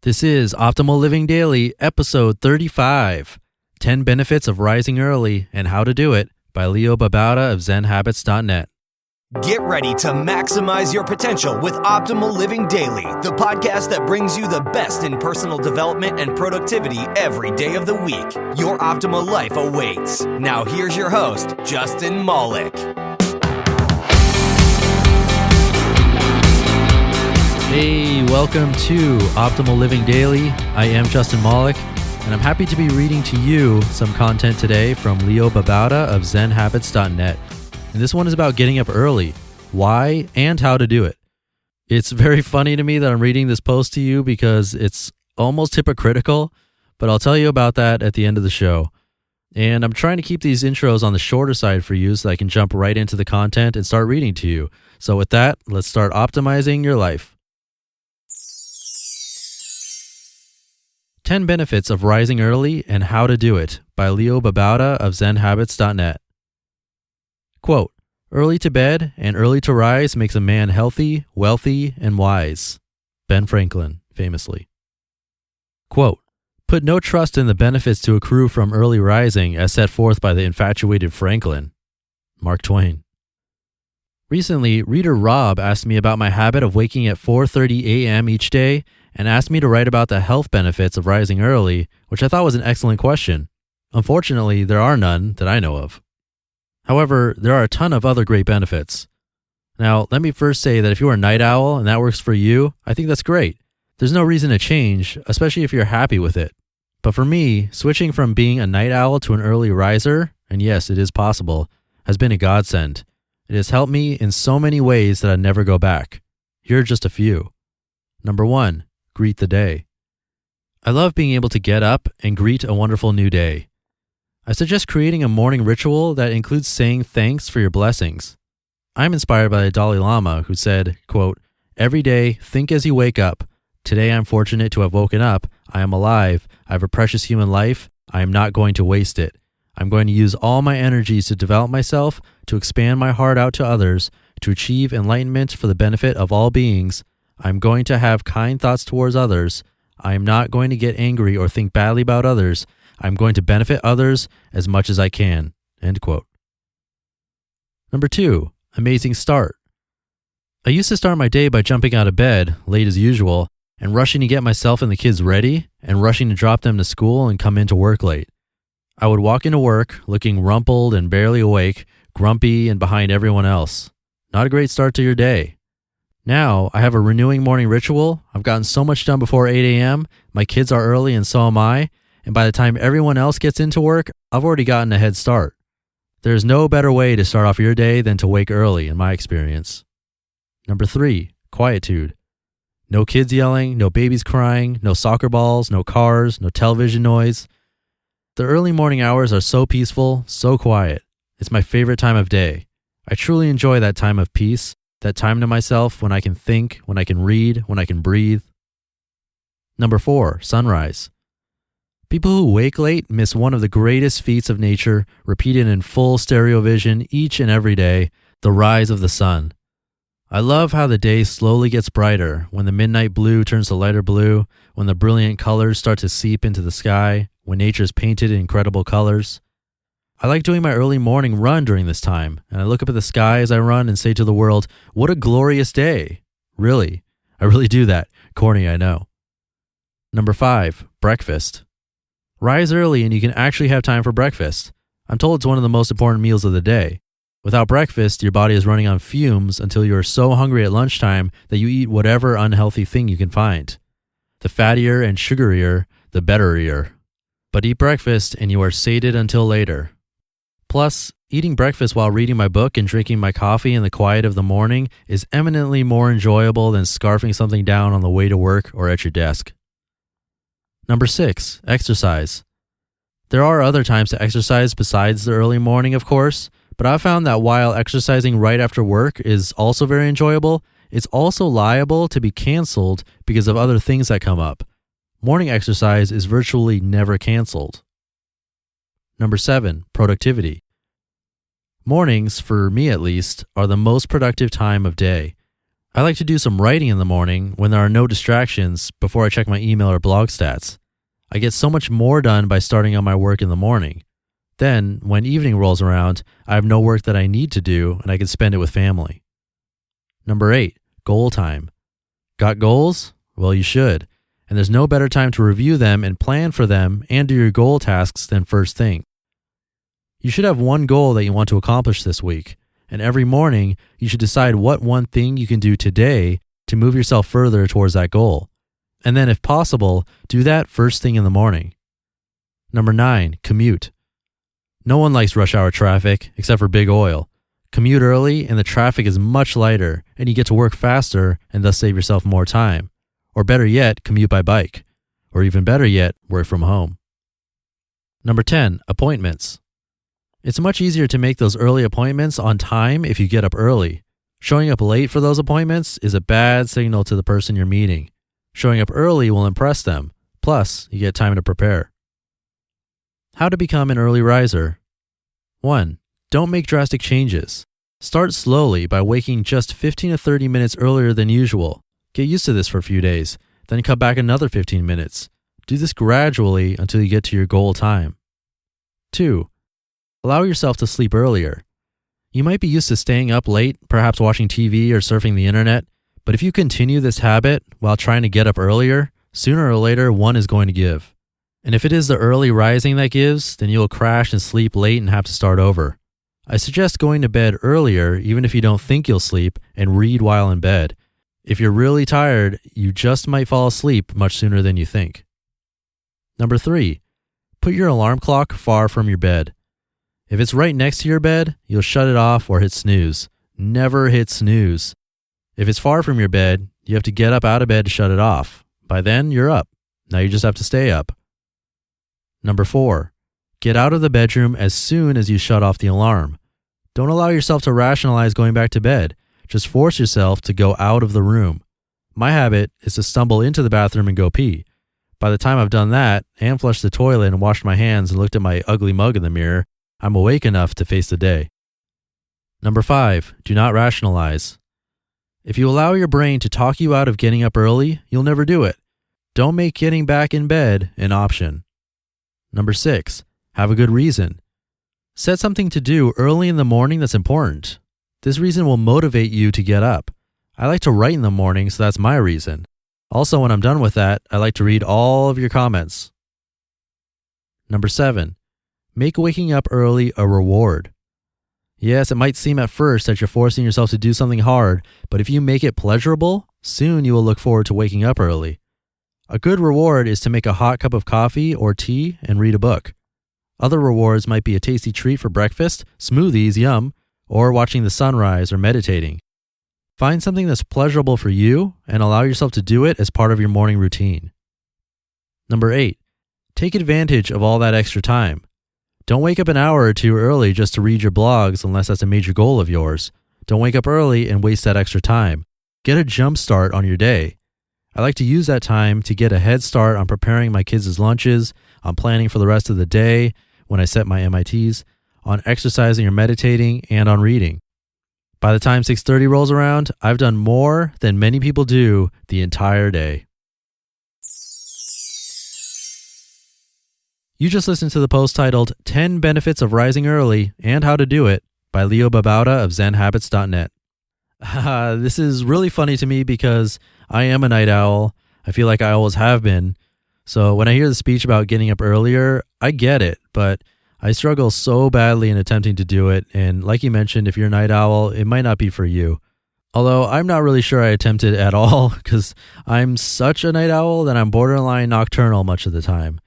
This is Optimal Living Daily, episode 35, 10 Benefits of Rising Early and How to Do It by Babauta of Zen Habits.net. Get ready to maximize your potential with Optimal Living Daily, the podcast that brings you the best in personal development and productivity every day of the week. Your optimal life awaits. Now here's your host, Justin Malik. Hey, welcome to Optimal Living Daily. I am Justin Malik, and I'm happy to be reading to you some content today from Babauta of Zen Habits.net. And this one is about getting up early, why, and how to do it. It's very funny to me that I'm reading this post to you because it's almost hypocritical, but I'll tell you about that at the end of the show. And I'm trying to keep these intros on the shorter side for you so I can jump right into the content and start reading to you. So with that, let's start optimizing your life. 10 Benefits of Rising Early and How to Do It by Babauta of Zen Habits.net. Quote, early to bed and early to rise makes a man healthy, wealthy, and wise. Ben Franklin, famously. Quote, put no trust in the benefits to accrue from early rising as set forth by the infatuated Franklin. Mark Twain. Recently, reader Rob asked me about my habit of waking at 4:30 a.m. each day and asked me to write about the health benefits of rising early, which I thought was an excellent question. Unfortunately, there are none that I know of. However, there are a ton of other great benefits. Now, let me first say that if you're a night owl and that works for you, I think that's great. There's no reason to change, especially if you're happy with it. But for me, switching from being a night owl to an early riser, and yes, it is possible, has been a godsend. It has helped me in so many ways that I'd never go back. Here are just a few. Number 1, greet the day. I love being able to get up and greet a wonderful new day. I suggest creating a morning ritual that includes saying thanks for your blessings. I'm inspired by the Dalai Lama, who said, quote, every day, think as you wake up. Today I'm fortunate to have woken up. I am alive. I have a precious human life. I am not going to waste it. I'm going to use all my energies to develop myself, to expand my heart out to others, to achieve enlightenment for the benefit of all beings. I'm going to have kind thoughts towards others. I am not going to get angry or think badly about others. I'm going to benefit others as much as I can. End quote. Number 2, amazing start. I used to start my day by jumping out of bed, late as usual, and rushing to get myself and the kids ready, and rushing to drop them to school and come into work late. I would walk into work looking rumpled and barely awake, grumpy and behind everyone else. Not a great start to your day. Now, I have a renewing morning ritual. I've gotten so much done before 8 a.m., my kids are early and so am I, and by the time everyone else gets into work, I've already gotten a head start. There's no better way to start off your day than to wake early, in my experience. Number 3, quietude. No kids yelling, no babies crying, no soccer balls, no cars, no television noise. The early morning hours are so peaceful, so quiet. It's my favorite time of day. I truly enjoy that time of peace, that time to myself when I can think, when I can read, when I can breathe. Number 4, sunrise. People who wake late miss one of the greatest feats of nature, repeated in full stereo vision each and every day, the rise of the sun. I love how the day slowly gets brighter, when the midnight blue turns to lighter blue, when the brilliant colors start to seep into the sky, when nature's painted in incredible colors. I like doing my early morning run during this time, and I look up at the sky as I run and say to the world, what a glorious day. Really, I really do that. Corny, I know. Number 5, breakfast. Rise early and you can actually have time for breakfast. I'm told it's one of the most important meals of the day. Without breakfast, your body is running on fumes until you are so hungry at lunchtime that you eat whatever unhealthy thing you can find. The fattier and sugarier, the betterier. But eat breakfast and you are sated until later. Plus, eating breakfast while reading my book and drinking my coffee in the quiet of the morning is eminently more enjoyable than scarfing something down on the way to work or at your desk. Number 6, exercise. There are other times to exercise besides the early morning, of course, but I've found that while exercising right after work is also very enjoyable, it's also liable to be canceled because of other things that come up. Morning exercise is virtually never canceled. Number 7, productivity. Mornings, for me at least, are the most productive time of day. I like to do some writing in the morning when there are no distractions before I check my email or blog stats. I get so much more done by starting on my work in the morning. Then, when evening rolls around, I have no work that I need to do and I can spend it with family. Number 8, goal time. Got goals? Well, you should. And there's no better time to review them and plan for them and do your goal tasks than first thing. You should have one goal that you want to accomplish this week, and every morning you should decide what one thing you can do today to move yourself further towards that goal. And then if possible, do that first thing in the morning. Number 9, commute. No one likes rush hour traffic except for big oil. Commute early and the traffic is much lighter and you get to work faster and thus save yourself more time. Or better yet, commute by bike. Or even better yet, work from home. Number 10, appointments. It's much easier to make those early appointments on time if you get up early. Showing up late for those appointments is a bad signal to the person you're meeting. Showing up early will impress them. Plus, you get time to prepare. How to become an early riser. 1. Don't make drastic changes. Start slowly by waking just 15 to 30 minutes earlier than usual. Get used to this for a few days, then cut back another 15 minutes. Do this gradually until you get to your goal time. 2. Allow yourself to sleep earlier. You might be used to staying up late, perhaps watching TV or surfing the internet, but if you continue this habit while trying to get up earlier, sooner or later one is going to give. And if it is the early rising that gives, then you will crash and sleep late and have to start over. I suggest going to bed earlier even if you don't think you'll sleep and read while in bed. If you're really tired, you just might fall asleep much sooner than you think. Number 3, put your alarm clock far from your bed. If it's right next to your bed, you'll shut it off or hit snooze. Never hit snooze. If it's far from your bed, you have to get up out of bed to shut it off. By then, you're up. Now you just have to stay up. Number 4, get out of the bedroom as soon as you shut off the alarm. Don't allow yourself to rationalize going back to bed. Just force yourself to go out of the room. My habit is to stumble into the bathroom and go pee. By the time I've done that and flushed the toilet and washed my hands and looked at my ugly mug in the mirror, I'm awake enough to face the day. Number 5, do not rationalize. If you allow your brain to talk you out of getting up early, you'll never do it. Don't make getting back in bed an option. Number 6, have a good reason. Set something to do early in the morning that's important. This reason will motivate you to get up. I like to write in the morning, so that's my reason. Also, when I'm done with that, I like to read all of your comments. Number 7, make waking up early a reward. Yes, it might seem at first that you're forcing yourself to do something hard, but if you make it pleasurable, soon you will look forward to waking up early. A good reward is to make a hot cup of coffee or tea and read a book. Other rewards might be a tasty treat for breakfast, smoothies, yum, or watching the sunrise or meditating. Find something that's pleasurable for you and allow yourself to do it as part of your morning routine. Number 8, take advantage of all that extra time. Don't wake up an hour or two early just to read your blogs unless that's a major goal of yours. Don't wake up early and waste that extra time. Get a jump start on your day. I like to use that time to get a head start on preparing my kids' lunches, on planning for the rest of the day when I set my MITs, on exercising or meditating, and on reading. By the time 6:30 rolls around, I've done more than many people do the entire day. You just listened to the post titled 10 Benefits of Rising Early and How to Do It by Leo Babauta of Zen Habits.net. This is really funny to me because I am a night owl. I feel like I always have been. So when I hear the speech about getting up earlier, I get it, but I struggle so badly in attempting to do it. And like you mentioned, if you're a night owl, it might not be for you. Although I'm not really sure I attempted at all because I'm such a night owl that I'm borderline nocturnal much of the time.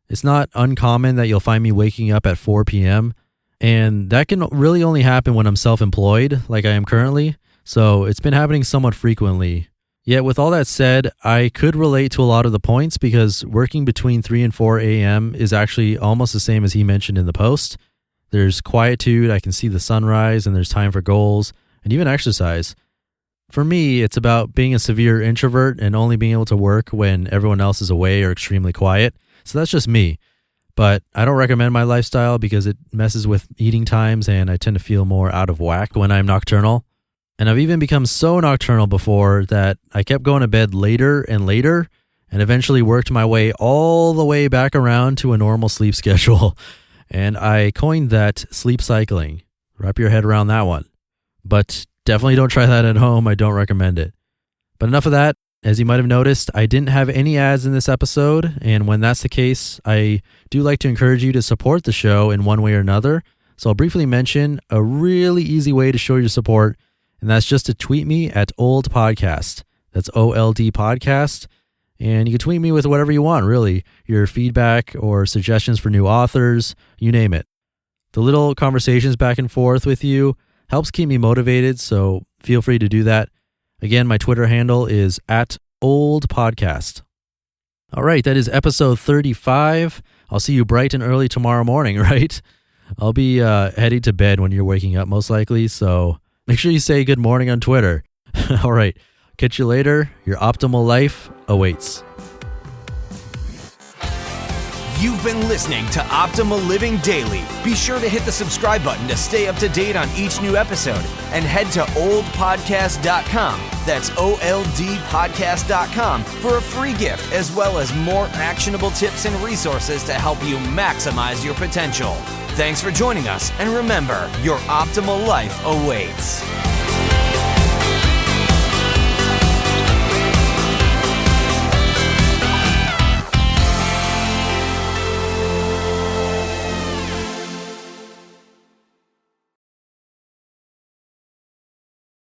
It's not uncommon that you'll find me waking up at 4 p.m. And that can really only happen when I'm self-employed like I am currently. So it's been happening somewhat frequently. Yet with all that said, I could relate to a lot of the points because working between 3 and 4 a.m. is actually almost the same as he mentioned in the post. There's quietude, I can see the sunrise, and there's time for goals, and even exercise. For me, it's about being a severe introvert and only being able to work when everyone else is away or extremely quiet. So that's just me. But I don't recommend my lifestyle because it messes with eating times and I tend to feel more out of whack when I'm nocturnal. And I've even become so nocturnal before that I kept going to bed later and later and eventually worked my way all the way back around to a normal sleep schedule. And I coined that sleep cycling. Wrap your head around that one. But definitely don't try that at home. I don't recommend it. But enough of that. As you might have noticed, I didn't have any ads in this episode. And when that's the case, I do like to encourage you to support the show in one way or another. So I'll briefly mention a really easy way to show your support. And that's just to tweet me at Old Podcast. That's OLD Podcast. And you can tweet me with whatever you want, really. Your feedback or suggestions for new authors, you name it. The little conversations back and forth with you helps keep me motivated, so feel free to do that. Again, my Twitter handle is at Old Podcast. All right, that is episode 35. I'll see you bright and early tomorrow morning, right? I'll be heading to bed when you're waking up, most likely, so make sure you say good morning on Twitter. All right, catch you later. Your optimal life awaits. You've been listening to Optimal Living Daily. Be sure to hit the subscribe button to stay up to date on each new episode and head to oldpodcast.com. That's OLDpodcast.com for a free gift as well as more actionable tips and resources to help you maximize your potential. Thanks for joining us, and remember, your optimal life awaits.